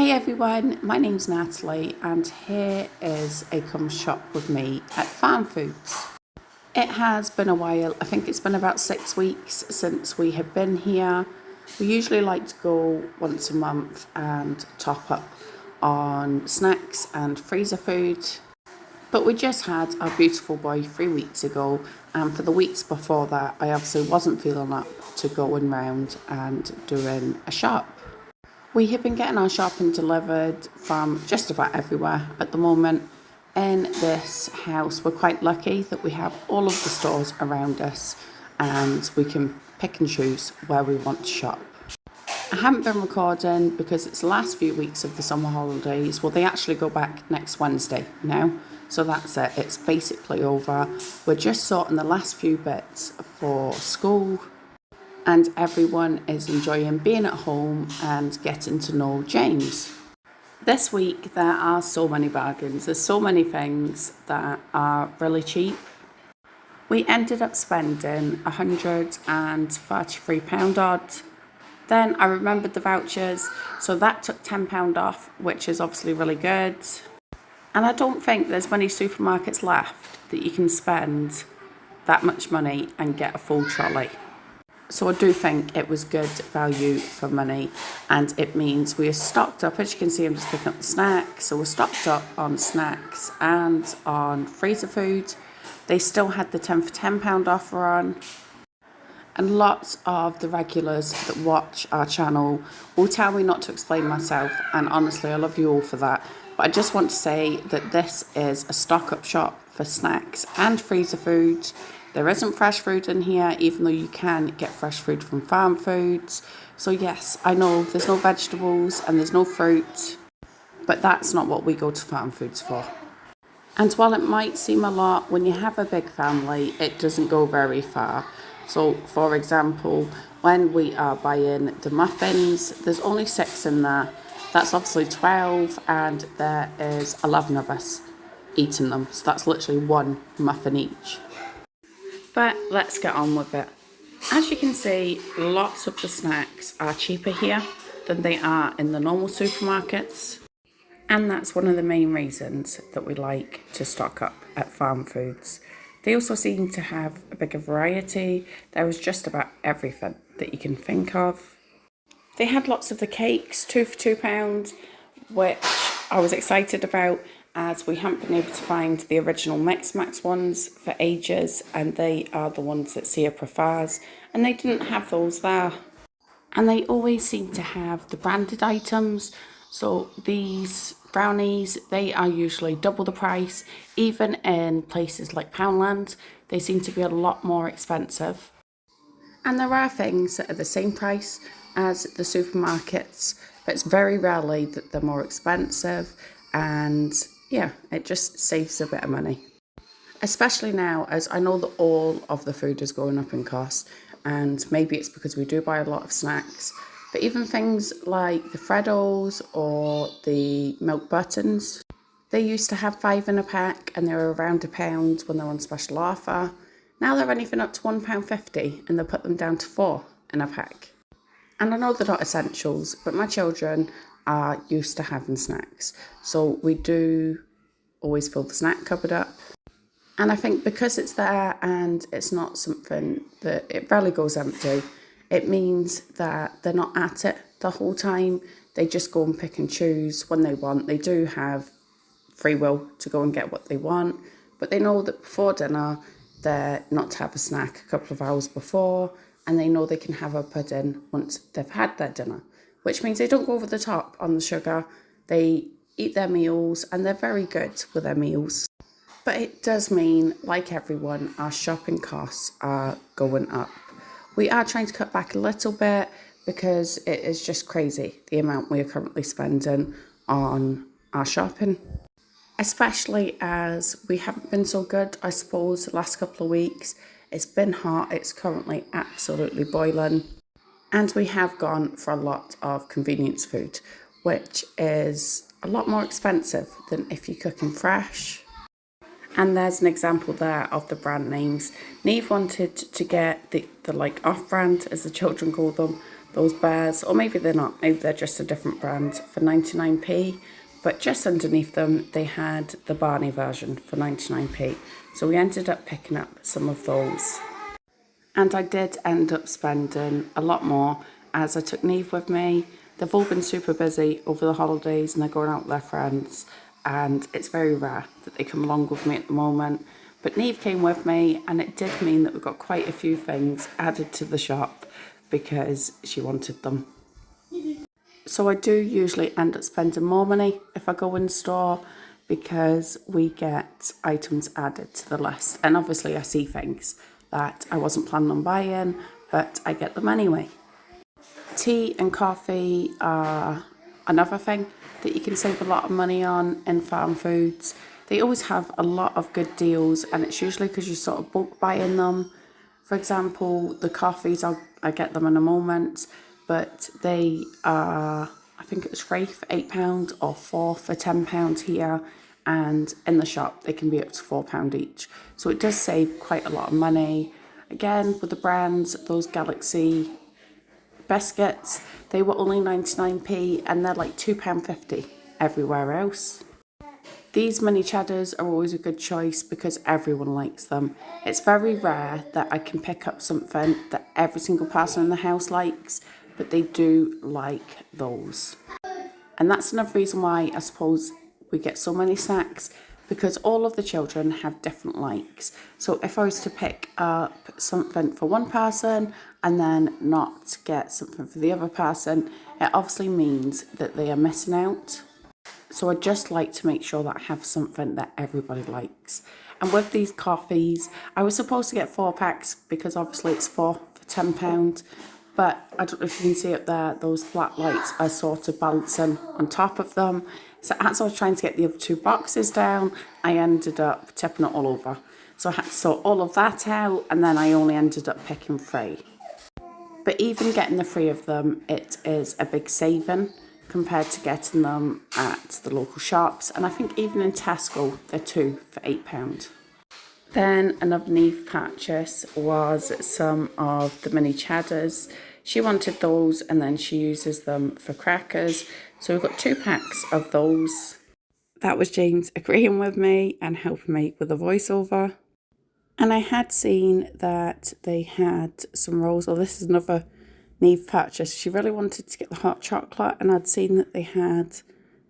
Hey everyone, my name's Natalie and here is a come shop with me at Farmfoods. It has been a while, I think it's been about 6 weeks since we have been here. We usually like to go once a month and top up on snacks and freezer food. But we just had our beautiful boy 3 weeks ago, and for the weeks before that I obviously wasn't feeling up to going round and doing a shop. We have been getting our shopping delivered from just about everywhere at the moment. In this house, we're quite lucky that we have all of the stores around us and we can pick and choose where we want to shop. I haven't been recording because it's the last few weeks of the summer holidays. Well, they actually go back next Wednesday now. So that's it. It's basically over. We're just sorting the last few bits for school. And everyone is enjoying being at home and getting to know James. This week there are so many bargains, there's so many things that are really cheap. We ended up spending £133 odd. Then I remembered the vouchers, so that took £10 off, which is obviously really good. And I don't think there's many supermarkets left that you can spend that much money and get a full trolley. So I do think it was good value for money, and it means we are stocked up. As you can see, I'm just picking up the snacks. So we're stocked up on snacks and on freezer food. They still had the 10 for £10 offer on. And lots of the regulars that watch our channel will tell me not to explain myself, and honestly I love you all for that. But I just want to say that this is a stock up shop for snacks and freezer food. There isn't fresh food in here, even though you can get fresh food from Farmfoods. So yes, I know there's no vegetables and there's no fruit, but that's not what we go to Farmfoods for. And while it might seem a lot, when you have a big family, it doesn't go very far. So for example, when we are buying the muffins, there's only 6 in there. That's obviously 12, and there is 11 of us eating them. So that's literally 1 muffin each. But let's get on with it. As you can see, lots of the snacks are cheaper here than they are in the normal supermarkets. And that's one of the main reasons that we like to stock up at Farmfoods. They also seem to have a bigger variety. There was just about everything that you can think of. They had lots of the cakes, 2 for £2, which I was excited about, as we haven't been able to find the original Mix Max ones for ages, and they are the ones that Sia prefers, and they didn't have those there. And they always seem to have the branded items, so these brownies, they are usually double the price. Even in places like Poundland, they seem to be a lot more expensive. And there are things that are the same price as the supermarkets, but it's very rarely that they're more expensive, and yeah, it just saves a bit of money. Especially now, as I know that all of the food is going up in cost, and maybe it's because we do buy a lot of snacks, but even things like the Freddos or the milk buttons, they used to have 5 in a pack and they were around £1 when they're on special offer. Now they're anything up to £1.50, and they put them down to 4 in a pack. And I know they're not essentials, but my children are used to having snacks, so we do always fill the snack cupboard up. And I think because it's there and it's not something that it rarely goes empty, it means that they're not at it the whole time. They just go and pick and choose when they want. They do have free will to go and get what they want, but they know that before dinner they're not to have a snack a couple of hours before, and they know they can have a pudding once they've had their dinner, which means they don't go over the top on the sugar. They eat their meals and they're very good with their meals. But it does mean, like everyone, our shopping costs are going up. We are trying to cut back a little bit because it is just crazy the amount we are currently spending on our shopping. Especially as we haven't been so good, I suppose, the last couple of weeks. It's been hot, it's currently absolutely boiling. And we have gone for a lot of convenience food, which is a lot more expensive than if you're cooking fresh. And there's an example there of the brand names. Neve wanted to get the like off-brand, as the children call them, those bears, or maybe they're not, maybe they're just a different brand, for 99p. But just underneath them, they had the Barney version for 99p. So we ended up picking up some of those. And I did end up spending a lot more as I took Neve with me. They've all been super busy over the holidays and they're going out with their friends. And it's very rare that they come along with me at the moment. But Neve came with me and it did mean that we got quite a few things added to the shop because she wanted them. So I do usually end up spending more money if I go in store because we get items added to the list. And obviously I see things that I wasn't planning on buying, but I get them anyway. Tea and coffee are another thing that you can save a lot of money on in Farmfoods. They always have a lot of good deals and it's usually because you're sort of bulk buying them. For example, the coffees, I get them in a moment, but they are, I think it was free for £8 or 4 for £10 here, and in the shop they can be up to £4 each. So it does save quite a lot of money. Again, with the brands, those Galaxy biscuits, they were only 99p and they're like £2.50 everywhere else. These mini cheddars are always a good choice because everyone likes them. It's very rare that I can pick up something that every single person in the house likes, but they do like those. And that's another reason why I suppose we get so many snacks, because all of the children have different likes. So if I was to pick up something for one person and then not get something for the other person, it obviously means that they are missing out. So I just like to make sure that I have something that everybody likes. And with these coffees, I was supposed to get 4 packs because obviously it's 4 for £10. But I don't know if you can see up there, those flat lights are sort of balancing on top of them. So as I was trying to get the other 2 boxes down, I ended up tipping it all over. So I had to sort all of that out and then I only ended up picking 3. But even getting the 3 of them, it is a big saving compared to getting them at the local shops. And I think even in Tesco, they're 2 for £8. Then another Neve purchase was some of the mini cheddars. She wanted those and then she uses them for crackers. So we've got 2 packs of those. That was James agreeing with me and helping me with the voiceover. And I had seen that they had some rolls, or this is another Neve purchase. She really wanted to get the hot chocolate and I'd seen that they had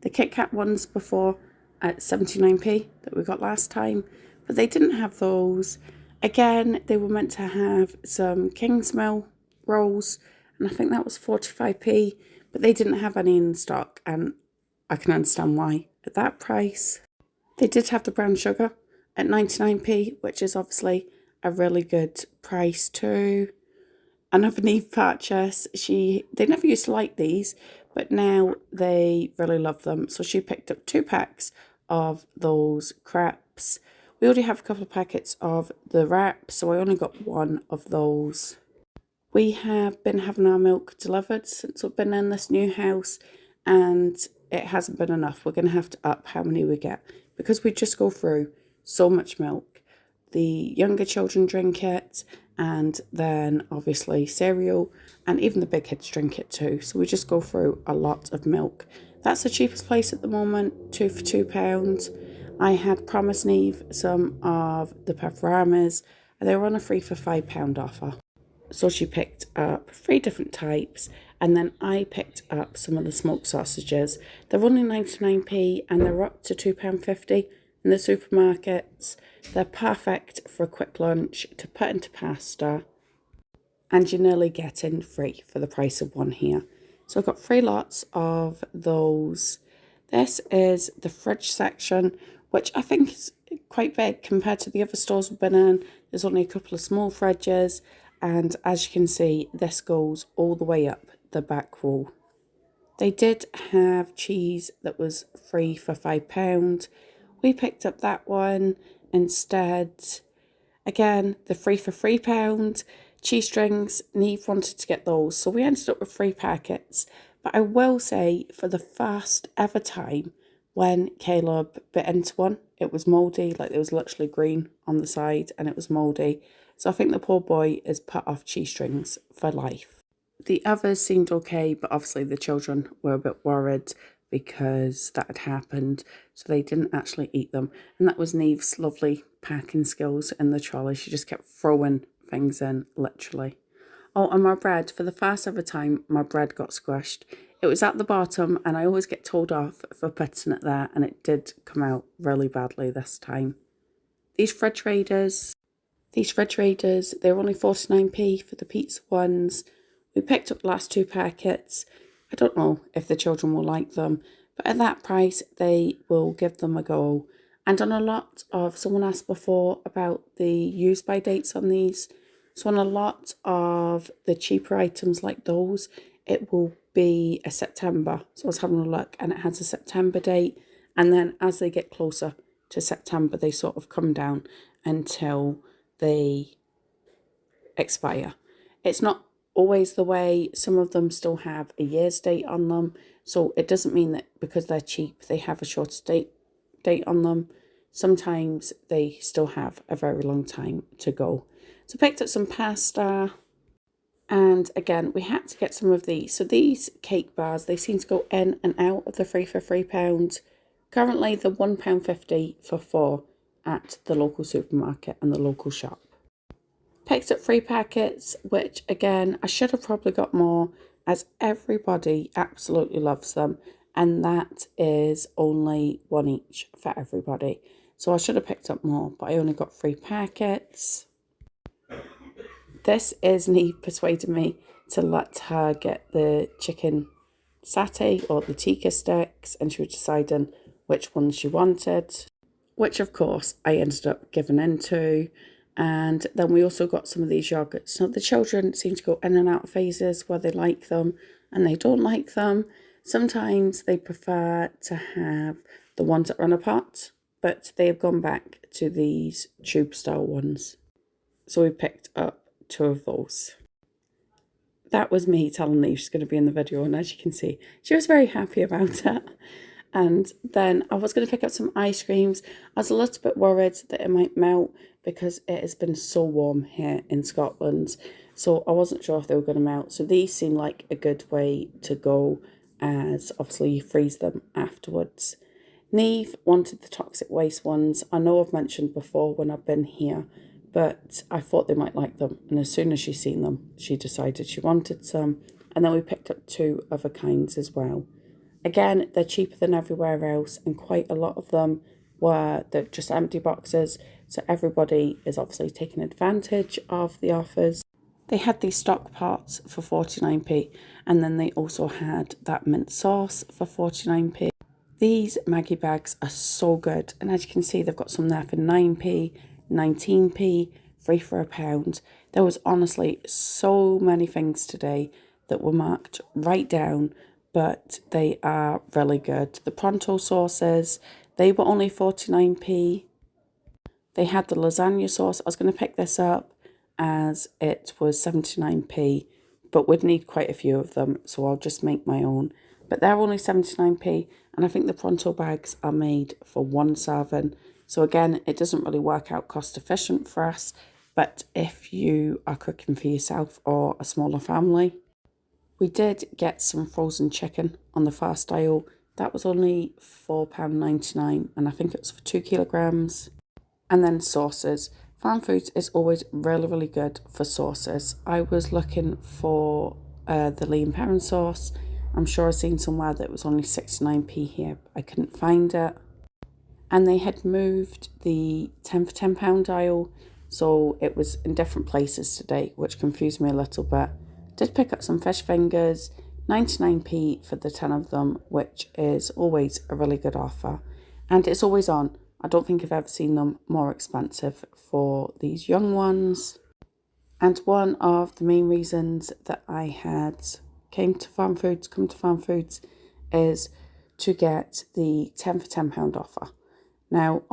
the Kit Kat ones before at 79p that we got last time, but they didn't have those. Again, they were meant to have some Kingsmill rolls and I think that was 45p, but they didn't have any in stock and I can understand why at that price. They did have the brown sugar at 99p, which is obviously a really good price too. Another Neve purchase, they never used to like these, but now they really love them. So she picked up 2 packs of those crepes. We already have a couple of packets of the wraps, so I only got 1 of those. We have been having our milk delivered since we've been in this new house, and it hasn't been enough. We're going to have to up how many we get because we just go through so much milk. The younger children drink it, and then obviously cereal, and even the big kids drink it too. So we just go through a lot of milk. That's the cheapest place at the moment, 2 for £2. I had promised Neve some of the Peperamas, and they were on a 3 for £5 offer. So she picked up 3 different types, and then I picked up some of the smoked sausages. They're only 99p and they're up to £2.50 in the supermarkets. They're perfect for a quick lunch to put into pasta, and you're nearly getting 3 for the price of 1 here. So I've got 3 lots of those. This is the fridge section, which I think is quite big compared to the other stores we've been in. There's only a couple of small fridges, and as you can see, this goes all the way up the back wall. They did have cheese that was 3 for £5. We picked up that one instead. Again, the 3 for £3. Cheese strings, Neve wanted to get those, so we ended up with 3 packets. But I will say, for the first ever time, when Caleb bit into one, it was mouldy, like it was literally green on the side and it was mouldy. So I think the poor boy is put off cheese strings for life. The others seemed okay, but obviously the children were a bit worried because that had happened, so they didn't actually eat them. And that was Neve's lovely packing skills in the trolley. She just kept throwing things in, literally. Oh, and my bread, for the first ever time, my bread got squished. It was at the bottom, and I always get told off for putting it there, and it did come out really badly this time. These fridge raiders, they were only 49p for the pizza ones. We picked up the last 2 packets. I don't know if the children will like them, but at that price, they will give them a go. And on a lot of, someone asked before about the use by dates on these. So on a lot of the cheaper items like those, it will be a September. So I was having a look and it has a September date. And then as they get closer to September, they sort of come down until they expire. It's not always the way. Some of them still have a year's date on them. So it doesn't mean that because they're cheap, they have a shorter date on them. Sometimes they still have a very long time to go. So I picked up some pasta, and again, we had to get some of these. So these cake bars, they seem to go in and out of the 3 for £3. Currently, they're £1.50 for 4 at the local supermarket and the local shop. Picked up 3 packets, which again, I should have probably got more as everybody absolutely loves them. And that is only 1 each for everybody. So I should have picked up more, but I only got 3 packets. This is Neve persuading me to let her get the chicken satay or the tikka sticks, and she was deciding which ones she wanted, which of course I ended up giving into. And then we also got some of these yogurts. So the children seem to go in and out of phases where they like them and they don't like them. Sometimes they prefer to have the ones that run a pot, but they have gone back to these tube style ones. So we picked up 2 of those. That was me telling Lee she's going to be in the video, and as you can see, she was very happy about it. And then I was going to pick up some ice creams. I was a little bit worried that it might melt because it has been so warm here in Scotland. So I wasn't sure if they were going to melt. So these seem like a good way to go, as obviously you freeze them afterwards. Neve wanted the toxic waste ones. I know I've mentioned before when I've been here, but I thought they might like them. And as soon as she's seen them, she decided she wanted some. And then we picked up 2 other kinds as well. Again, they're cheaper than everywhere else, and quite a lot of them were just empty boxes. So everybody is obviously taking advantage of the offers. They had these stock pots for 49p, and then they also had that mint sauce for 49p. These Maggie bags are so good, and as you can see, they've got some there for 9p, 19p, 3 for £1. There was honestly so many things today that were marked right down, but they are really good. The pronto sauces, they were only 49p. They had the lasagna sauce. I was going to pick this up as it was 79p, but we'd need quite a few of them, so I'll just make my own. But they're only 79p, and I think the pronto bags are made for 1 serving. So again, it doesn't really work out cost efficient for us, but if you are cooking for yourself or a smaller family. We did get some frozen chicken on the fast aisle. That was only £4.99, and I think it was for 2 kilograms. And then sauces. Farmfoods is always really, really good for sauces. I was looking for the Lee & Perrin sauce. I'm sure I've seen somewhere that it was only 69p here, but I couldn't find it. And they had moved the 10 for £10 aisle, so it was in different places today, which confused me a little bit. Did pick up some fish fingers, 99p for the 10 of them, which is always a really good offer. And it's always on. I don't think I've ever seen them more expensive for these young ones. And one of the main reasons that I had come to Farmfoods is to get the 10 for £10 offer. Now,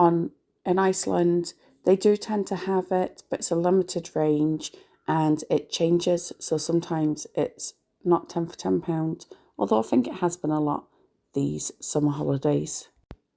in Iceland, they do tend to have it, but it's a limited range and it changes. So sometimes it's not 10 for £10, although I think it has been a lot these summer holidays.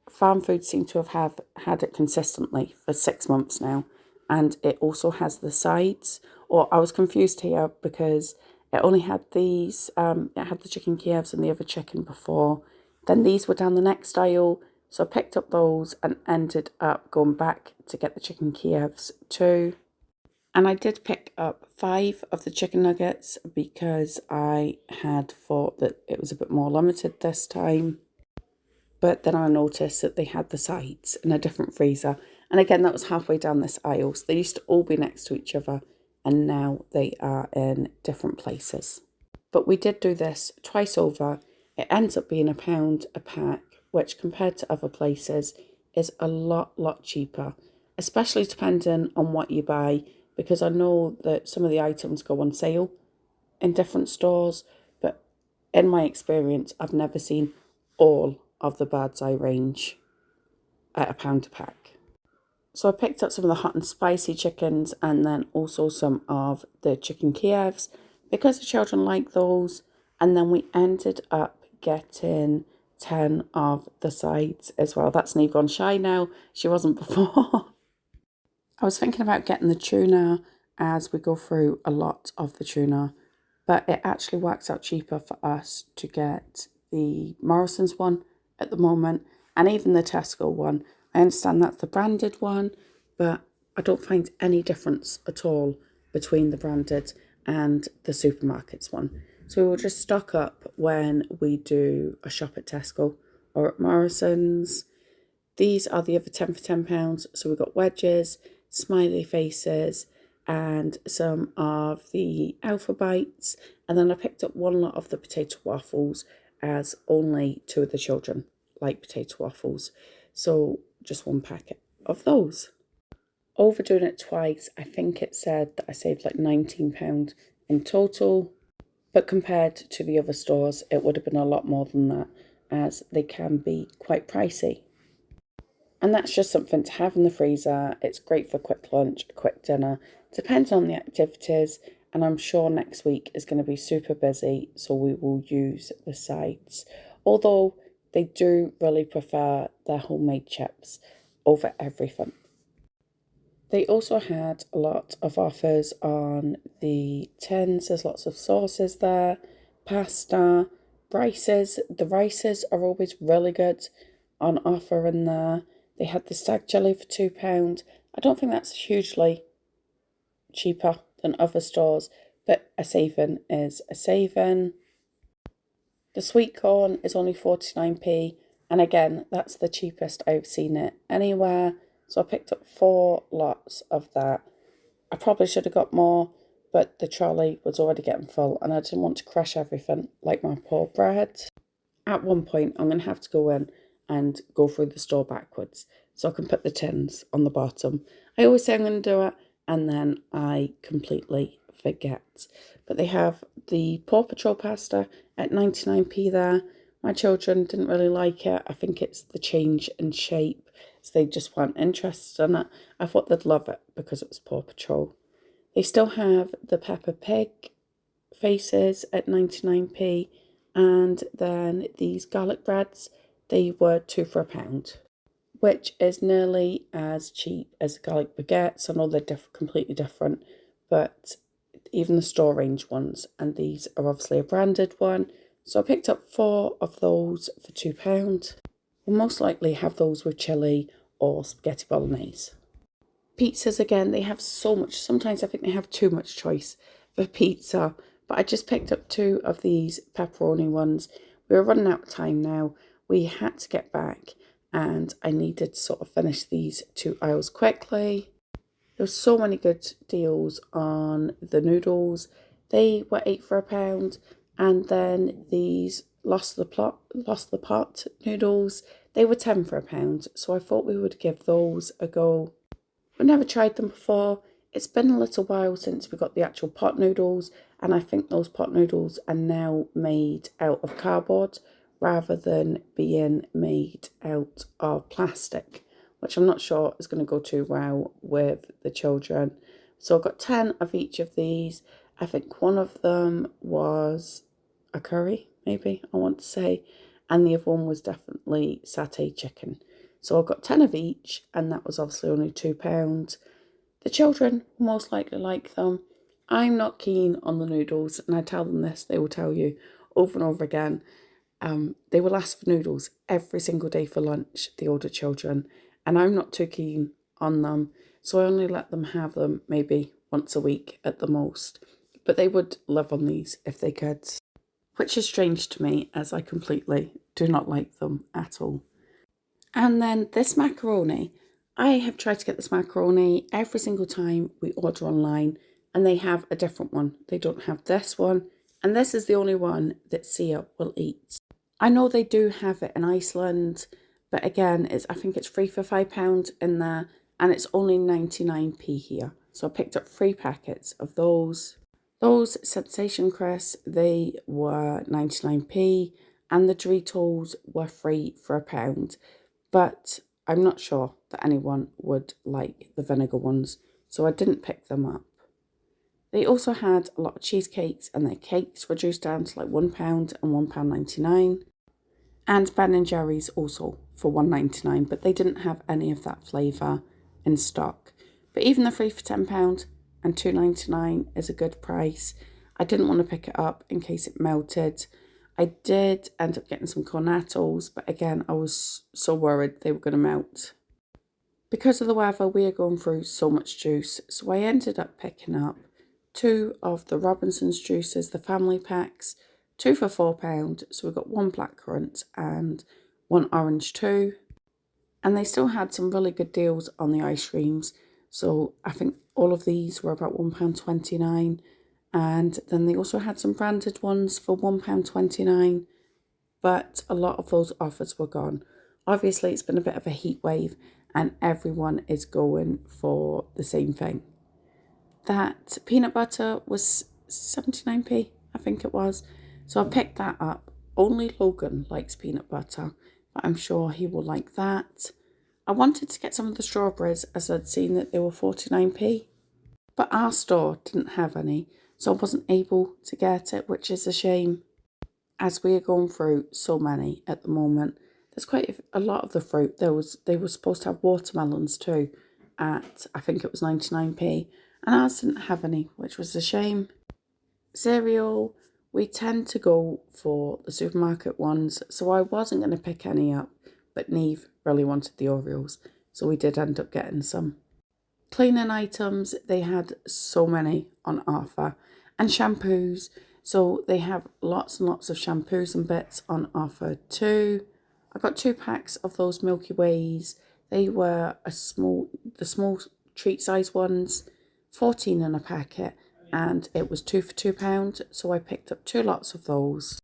Farmfoods seem to have had it consistently for 6 months now, and it also has the sides. Or I was confused here because It only had these, it had the chicken Kievs and the other chicken before. Then these were down the next aisle, so I picked up those and ended up going back to get the chicken Kievs too. And I did pick up 5 of the chicken nuggets because I had thought that it was a bit more limited this time. But then I noticed that they had the sides in a different freezer. And again, that was halfway down this aisle. So they used to all be next to each other. And now they are in different places. But we did do this twice over. It ends up being £1 a pack, which compared to other places is a lot cheaper. Especially depending on what you buy. Because I know that some of the items go on sale in different stores. But in my experience, I've never seen all of the Bird's Eye range at £1 a pack. So I picked up some of the hot and spicy chickens and then also some of the chicken Kievs because the children like those. And then we ended up getting 10 of the sides as well. That's Neve gone shy now. She wasn't before. I was thinking about getting the tuna as we go through a lot of the tuna, but it actually works out cheaper for us to get the Morrison's one at the moment and even the Tesco one. I understand that's the branded one, but I don't find any difference at all between the branded and the supermarkets one. So we'll just stock up when we do a shop at Tesco or at Morrison's. These are the other 10 for £10. So we've got wedges, smiley faces, and some of the Alpha Bites. And then I picked up one lot of the potato waffles as only 2 of the children like potato waffles. So just 1 packet of those. Overdoing it twice, I think it said that I saved like £19 in total. But compared to the other stores, it would have been a lot more than that as they can be quite pricey. And that's just something to have in the freezer. It's great for a quick lunch, a quick dinner. Depends on the activities. And I'm sure next week is going to be super busy. So we will use the sides. Although they do really prefer their homemade chips over everything. They also had a lot of offers on the tins. There's lots of sauces there. Pasta, rices. The rices are always really good on offer in there. They had the stag jelly for £2. I don't think that's hugely cheaper than other stores, but a saving is a saving. The sweet corn is only 49p, and again, that's the cheapest I've seen it anywhere. So I picked up 4 lots of that. I probably should have got more, but the trolley was already getting full, and I didn't want to crush everything like my poor bread. At one point, I'm going to have to go in and go through the store backwards so I can put the tins on the bottom. I always say I'm going to do it and then I completely forget. But they have the Paw Patrol pasta at 99p there. My children didn't really like it. I think it's the change in shape, so they just weren't interested in it. I thought they'd love it because it was Paw Patrol. They still have the Peppa Pig faces at 99p. And then these garlic breads, they were 2 for £1, which is nearly as cheap as garlic baguettes. I know they're completely different, but even the store range ones, and these are obviously a branded one. So I picked up 4 of those for £2. We'll most likely have those with chilli or spaghetti bolognese. Pizzas again, they have so much. Sometimes I think they have too much choice for pizza. But I just picked up 2 of these pepperoni ones. We were running out of time now. We had to get back and I needed to sort of finish these 2 aisles quickly. There were so many good deals on the noodles. They were 8 for £1. And then these lost the pot noodles. They were 10 for £1. So I thought we would give those a go. We've never tried them before. It's been a little while since we got the actual pot noodles, and I think those pot noodles are now made out of cardboard rather than being made out of plastic, which I'm not sure is going to go too well with the children. So I've got 10 of each of these. I think one of them was a curry, maybe, I want to say, and the other one was definitely satay chicken. So I've got 10 of each, and that was obviously only £2. The children will most likely like them. I'm not keen on the noodles, and I tell them this, they will tell you over and over again. They will ask for noodles every single day for lunch, the older children, and I'm not too keen on them, so I only let them have them maybe once a week at the most. But they would live on these if they could, which is strange to me as I completely do not like them at all. And then this macaroni, I have tried to get this macaroni every single time we order online, and they have a different one. They don't have this one, and this is the only one that Sia will eat. I know they do have it in Iceland, but again, I think it's 3 for £5 in there, and it's only 99p here. So I picked up 3 packets of those. Those Sensation Crisps, they were 99p, and the Doritos were 3 for £1. But I'm not sure that anyone would like the vinegar ones, so I didn't pick them up. They also had a lot of cheesecakes, and their cakes reduced down to like £1 and £1.99. And Ben & Jerry's also for £1.99, but they didn't have any of that flavour in stock. But even the 3 for £10 and £2.99 is a good price. I didn't want to pick it up in case it melted. I did end up getting some cornetos, but again, I was so worried they were going to melt. Because of the weather, we are going through so much juice, so I ended up picking up 2 of the Robinson's juices, the family packs, 2 for £4, so we got 1 blackcurrant and 1 orange too. And they still had some really good deals on the ice creams, so I think all of these were about £1.29. And then they also had some branded ones for £1.29, but a lot of those offers were gone. Obviously, it's been a bit of a heat wave, and everyone is going for the same thing. That peanut butter was 79p, I think it was. So I picked that up. Only Logan likes peanut butter, but I'm sure he will like that. I wanted to get some of the strawberries as I'd seen that they were 49p, but our store didn't have any, so I wasn't able to get it, which is a shame, as we are going through so many at the moment. There's quite a lot of the fruit. They were supposed to have watermelons too at, I think it was 99p, and ours didn't have any, which was a shame. Cereal, we tend to go for the supermarket ones, so I wasn't going to pick any up, but Neve really wanted the Oreos, so we did end up getting some. Cleaning items, they had so many on offer, and shampoos, so they have lots and lots of shampoos and bits on offer too. I got 2 packs of those Milky Ways. They were the small treat size ones, 14 in a packet, and it was 2 for £2, so I picked up 2 lots of those.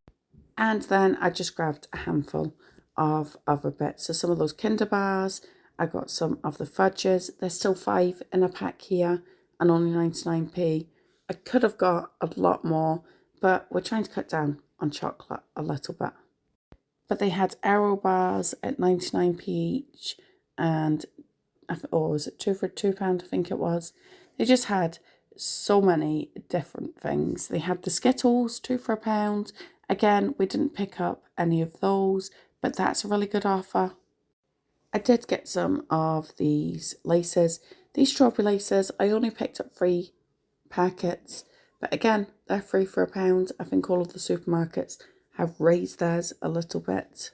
And then I just grabbed a handful of other bits. So some of those Kinder bars, I got some of the fudges. There's still 5 in a pack here and only 99p. I could have got a lot more, but we're trying to cut down on chocolate a little bit. But they had Aero bars at 99p each, and was it 2 for £2, I think it was. They just had so many different things. They had the Skittles, 2 for £1. Again, we didn't pick up any of those, but that's a really good offer. I did get some of these laces. These strawberry laces, I only picked up 3 packets, but again, they're 3 for £1. I think all of the supermarkets have raised theirs a little bit.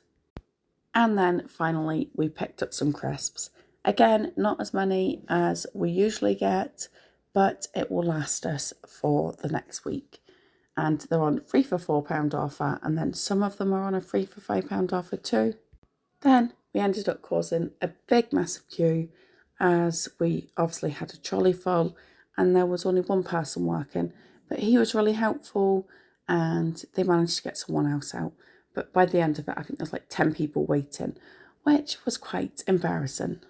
And then finally, we picked up some crisps. Again, not as many as we usually get, but it will last us for the next week. And they're on 3 for £4 offer, and then some of them are on a 3 for £5 offer too. Then we ended up causing a big massive queue, as we obviously had a trolley full and there was only one person working, but he was really helpful and they managed to get someone else out. But by the end of it, I think there's like 10 people waiting, which was quite embarrassing.